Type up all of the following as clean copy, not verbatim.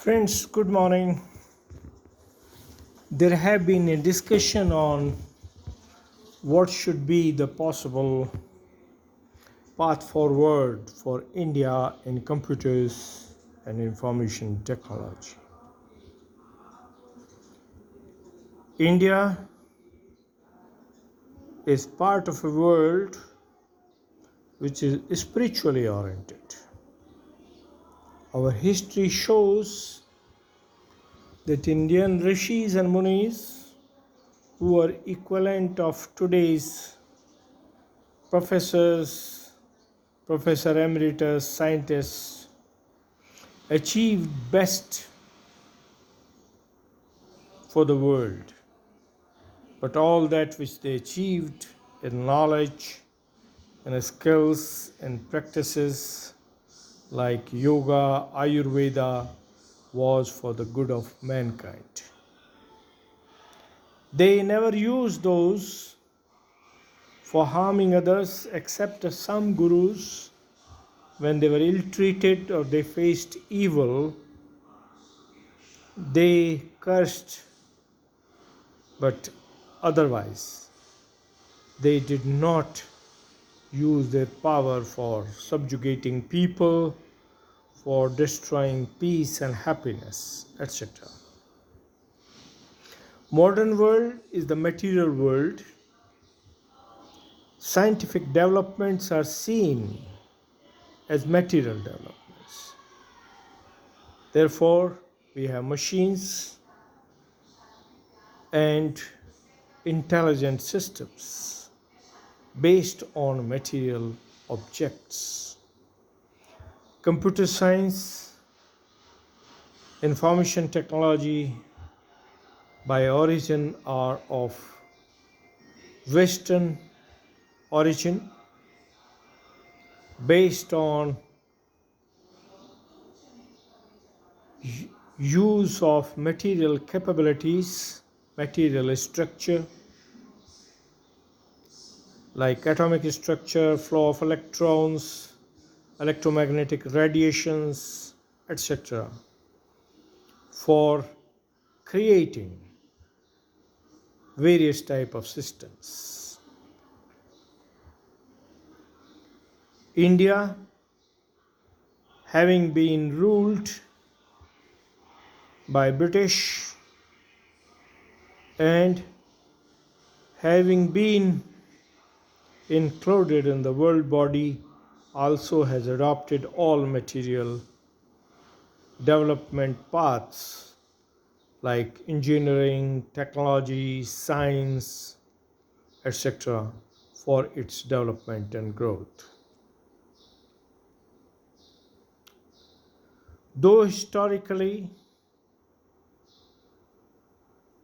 Friends, good morning. There have been a discussion on what should be the possible path forward for India in computers and information technology. India is part of a world which is spiritually oriented. Our history shows that Indian rishis and munis, who are equivalent of today's professors, professor emeritus, scientists, achieved best for the world. But all that which they achieved in knowledge and skills and practices like yoga, Ayurveda was for the good of mankind. They never used those for harming others except some gurus when they were ill treated or they faced evil, they cursed, but otherwise they did not use their power for subjugating people, for destroying peace and happiness, etc. Modern world is the material world. Scientific developments are seen as material developments. Therefore, we have machines and intelligent systems based on material objects. Computer science, information technology by origin are of Western origin based on use of material capabilities, material structure, like atomic structure, flow of electrons, electromagnetic radiations, etc., for creating various type of systems. India, having been ruled by British and having been included in the world body, also has adopted all material development paths like engineering, technology, science, etc., for its development and growth. Though historically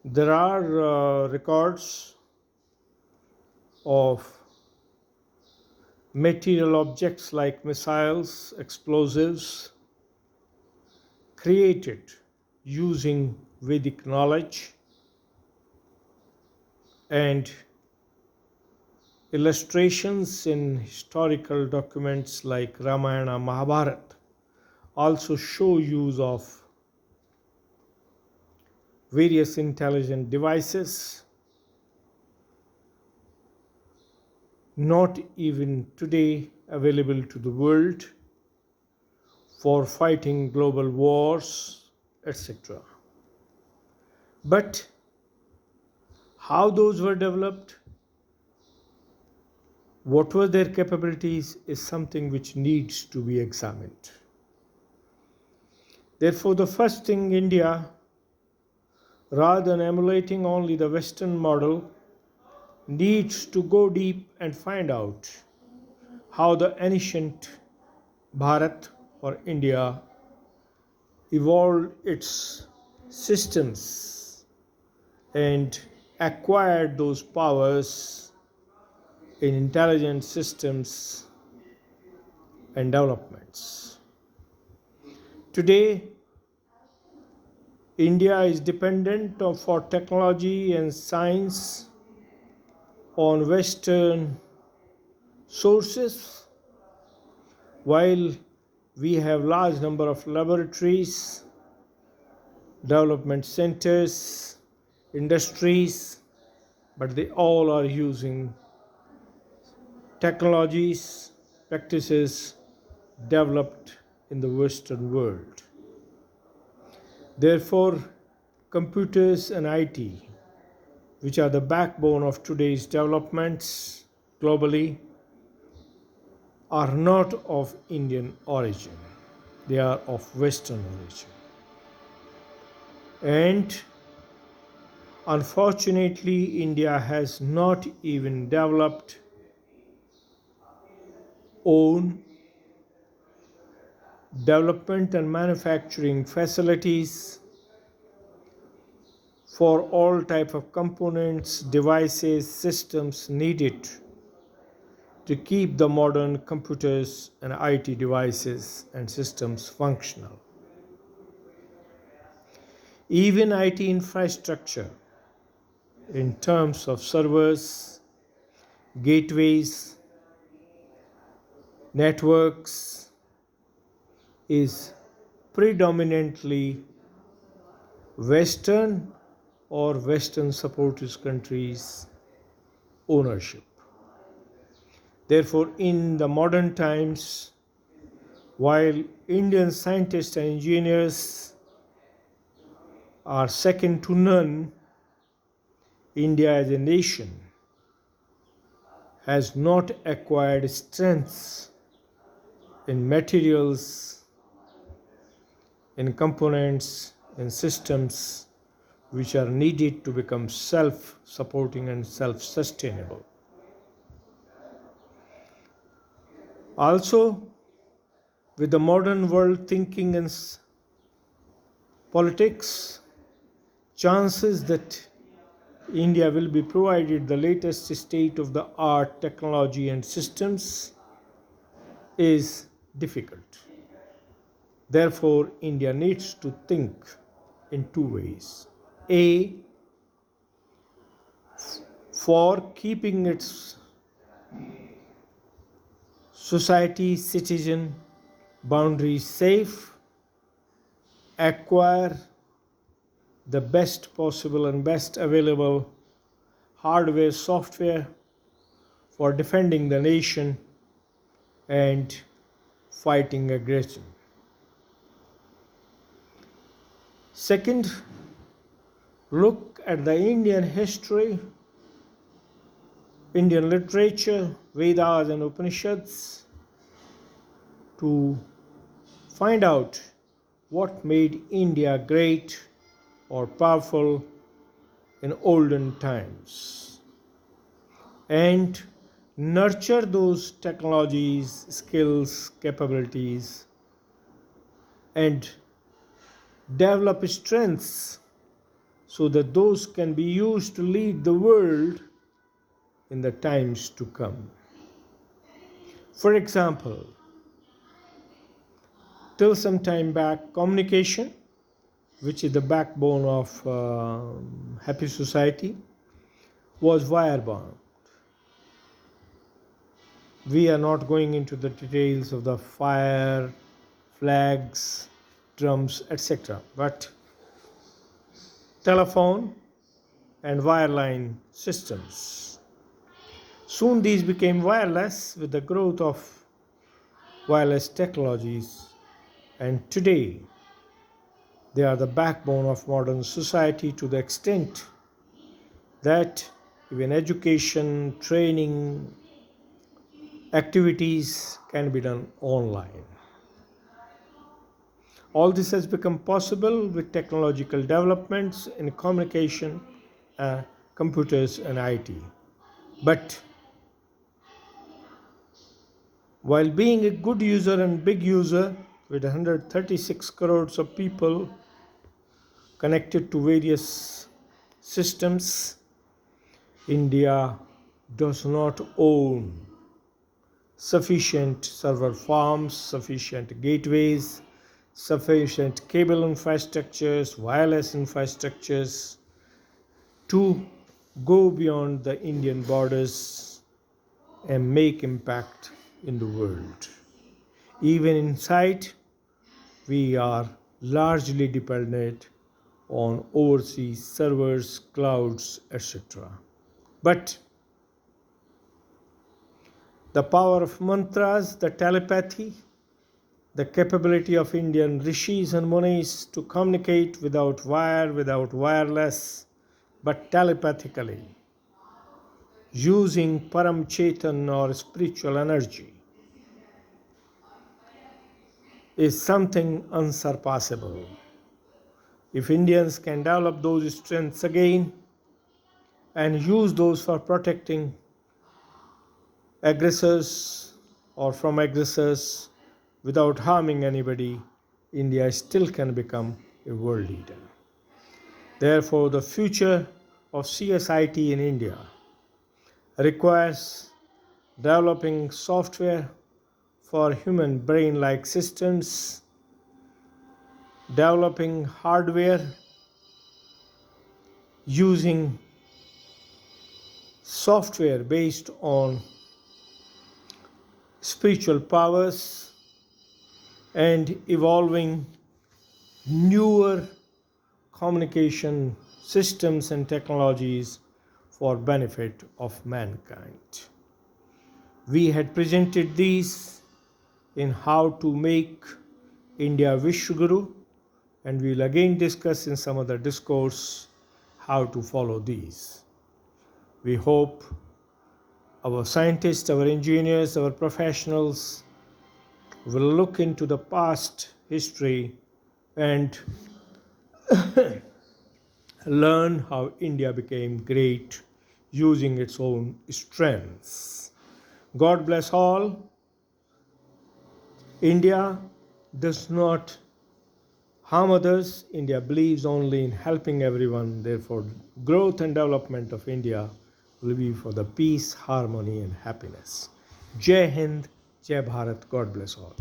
there are records of material objects like missiles, explosives, created using Vedic knowledge, and illustrations in historical documents like Ramayana, Mahabharata also show use of various intelligent devices, not even today available to the world, for fighting global wars, etc. But how those were developed, what were their capabilities, is something which needs to be examined. Therefore, the first thing India, rather than emulating only the Western model, needs to go deep and find out how the ancient Bharat or India evolved its systems and acquired those powers in intelligent systems and developments. Today, India is dependent for technology and science on Western sources, while we have large number of laboratories development centers, industries, but they all are using technologies, practices developed in the Western world. Therefore, computers and IT, which are the backbone of today's developments globally, are not of Indian origin. They are of Western origin. And unfortunately, India has not even developed own development and manufacturing facilities for all type of components, devices, systems needed to keep the modern computers and IT devices and systems functional. Even IT infrastructure in terms of servers, gateways, networks is predominantly Western or Western supported countries' ownership. Therefore, in the modern times, while Indian scientists and engineers are second to none, India as a nation has not acquired strengths in materials, in components, in systems which are needed to become self supporting and self sustainable. Also, with the modern world thinking and politics, chances that India will be provided the latest state of the art technology and systems is difficult. Therefore, India needs to think in two ways. A, for keeping its society, citizen boundaries safe, acquire the best possible and best available hardware, software for defending the nation and fighting aggression. Second, look at the Indian history, Indian literature, Vedas and Upanishads to find out what made India great or powerful in olden times and nurture those technologies, skills, capabilities, and develop strengths so that those can be used to lead the world in the times to come. For example, till some time back, communication, which is the backbone of happy society, was wire-bound. We are not going into the details of the fire, flags, drums, etc. But telephone and wireline systems. Soon these became wireless with the growth of wireless technologies, and today they are the backbone of modern society to the extent that even education, training, activities can be done online. All this has become possible with technological developments in communication, computers, and IT. But while being a good user and big user with 136 crores of people connected to various systems, India does not own sufficient server farms, sufficient gateways, sufficient cable infrastructures, wireless infrastructures to go beyond the Indian borders and make impact in the world. Even inside, we are largely dependent on overseas servers, clouds, etc. But the power of mantras, the telepathy, the capability of Indian rishis and munis to communicate without wire, without wireless, but telepathically, using Param Chetan or spiritual energy, is something unsurpassable. If Indians can develop those strengths again and use those for protecting aggressors or from aggressors without harming anybody, India still can become a world leader. Therefore, the future of CSIT in India requires developing software for human brain like systems, developing hardware using software based on spiritual powers, and evolving newer communication systems and technologies for benefit of mankind. We had presented these in how to make India Vishwaguru, and we will again discuss in some other discourse how to follow these. We hope our scientists, our engineers, our professionals will look into the past history and learn how India became great using its own strengths. God bless all. India does not harm others. India believes only in helping everyone. Therefore, growth and development of India will be for the peace, harmony, and happiness. Jai Hind, Jai Bharat. God bless all.